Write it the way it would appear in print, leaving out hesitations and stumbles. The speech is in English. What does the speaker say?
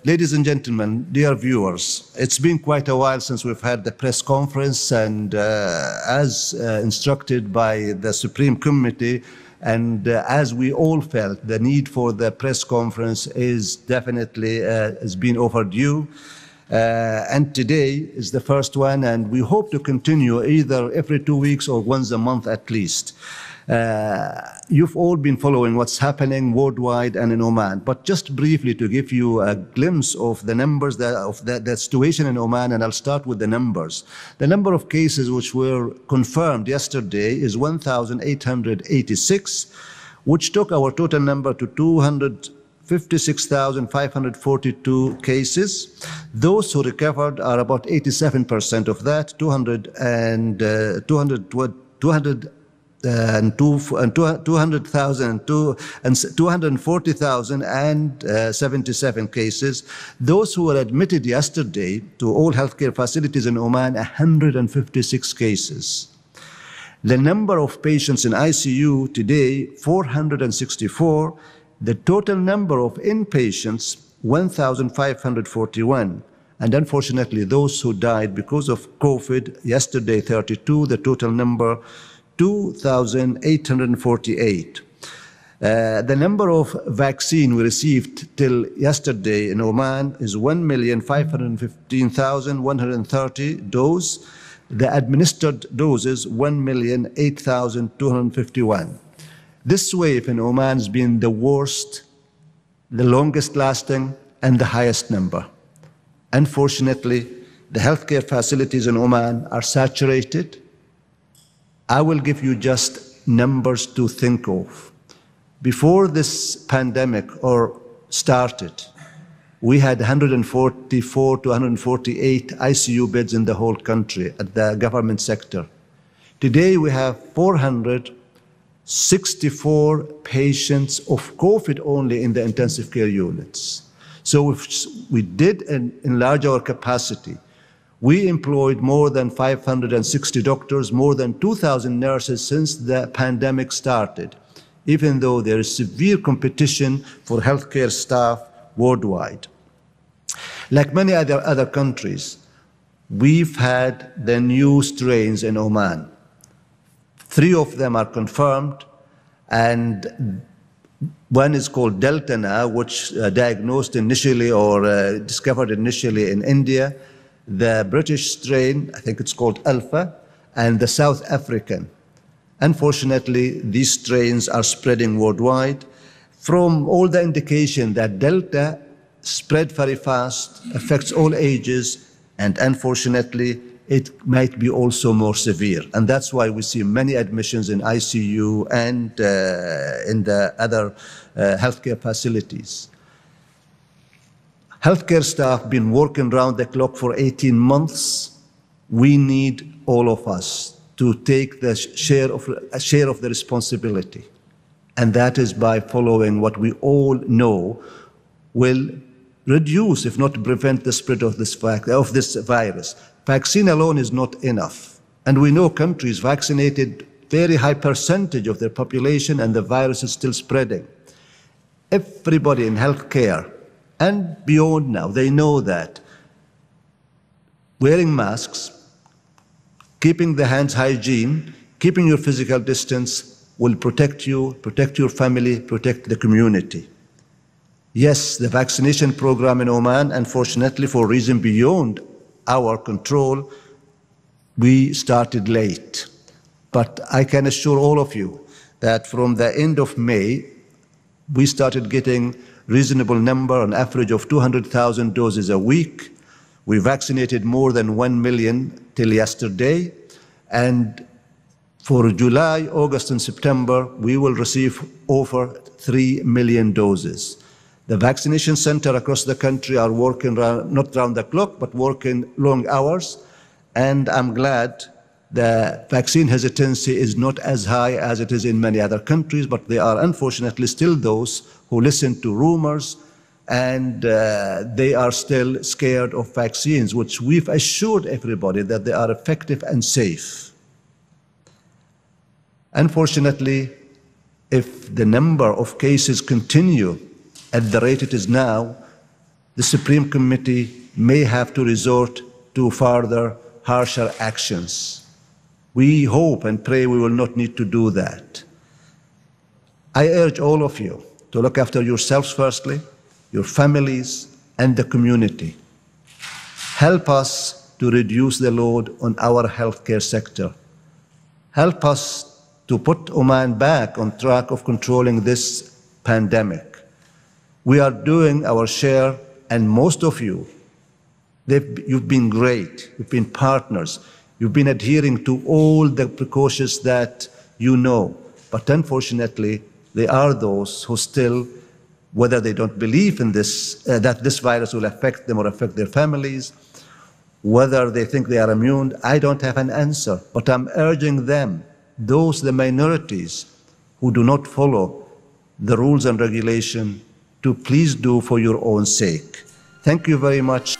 Ladies and gentlemen, dear viewers, it's been quite a while since we've had the press conference, and as instructed by the Supreme Committee, and as we all felt, the need for the press conference is definitely has been overdue. And today is the first one, and we hope to continue either every 2 weeks or once a month at least. You've all been following what's happening worldwide and in Oman, but just briefly to give you a glimpse of the numbers of the situation in Oman, and I'll start with the numbers. The number of cases which were confirmed yesterday is 1,886, which took our total number to 256,542 cases. Those who recovered are about 87% of that, 240,077 cases. Those who were admitted yesterday to all healthcare facilities in Oman, 156 cases. The number of patients in ICU today, 464. The total number of inpatients, 1,541. And unfortunately, those who died because of COVID, yesterday 32, the total number 2,848. The number of vaccine we received till yesterday in Oman is 1,515,130 doses. The administered doses, 1,008,251. This wave in Oman has been the worst, the longest lasting, and the highest number. Unfortunately, the healthcare facilities in Oman are saturated. I will give you just numbers to think of. Before this pandemic started, we had 144 to 148 ICU beds in the whole country at the government sector. Today we have 464 patients of COVID only in the intensive care units. So we did enlarge our capacity. We employed more than 560 doctors, more than 2,000 nurses since the pandemic started, even though there is severe competition for healthcare staff worldwide. Like many other countries, we've had the new strains in Oman. 3 of them are confirmed, and one is called Delta now, which diagnosed initially or discovered initially in India. The British strain, I think it's called Alpha, and the South African. Unfortunately, these strains are spreading worldwide. From all the indication that Delta spread very fast, affects all ages, and unfortunately, it might be also more severe. And that's why we see many admissions in ICU and in the other healthcare facilities. Healthcare staff been working around the clock for 18 months. We need all of us to take a share of the responsibility. And that is by following what we all know will reduce, if not prevent, the spread of this virus. Vaccine alone is not enough. And we know countries vaccinated very high percentage of their population, and the virus is still spreading. Everybody in healthcare and beyond now, they know that wearing masks, keeping the hands hygiene, keeping your physical distance will protect you, protect your family, protect the community. Yes, the vaccination program in Oman, unfortunately, for reason beyond our control, we started late. But I can assure all of you that from the end of May, we started getting reasonable number, on average of 200,000 doses a week. We vaccinated more than 1 million till yesterday. And for July, August, and September, we will receive over 3 million doses. The vaccination center across the country are working not round the clock, but working long hours. And I'm glad the vaccine hesitancy is not as high as it is in many other countries, but there are unfortunately still those who listen to rumors, and they are still scared of vaccines, which we've assured everybody that they are effective and safe. Unfortunately, if the number of cases continue at the rate it is now, the Supreme Committee may have to resort to further harsher actions. We hope and pray we will not need to do that. I urge all of you to look after yourselves firstly, your families, and the community. Help us to reduce the load on our healthcare sector. Help us to put Oman back on track of controlling this pandemic. We are doing our share, and most of you, you've been great. You've been partners. You've been adhering to all the precautions that you know. But unfortunately, there are those who still, whether they don't believe in this, that this virus will affect them or affect their families, whether they think they are immune, I don't have an answer. But I'm urging them, the minorities who do not follow the rules and regulation, to please do for your own sake. Thank you very much.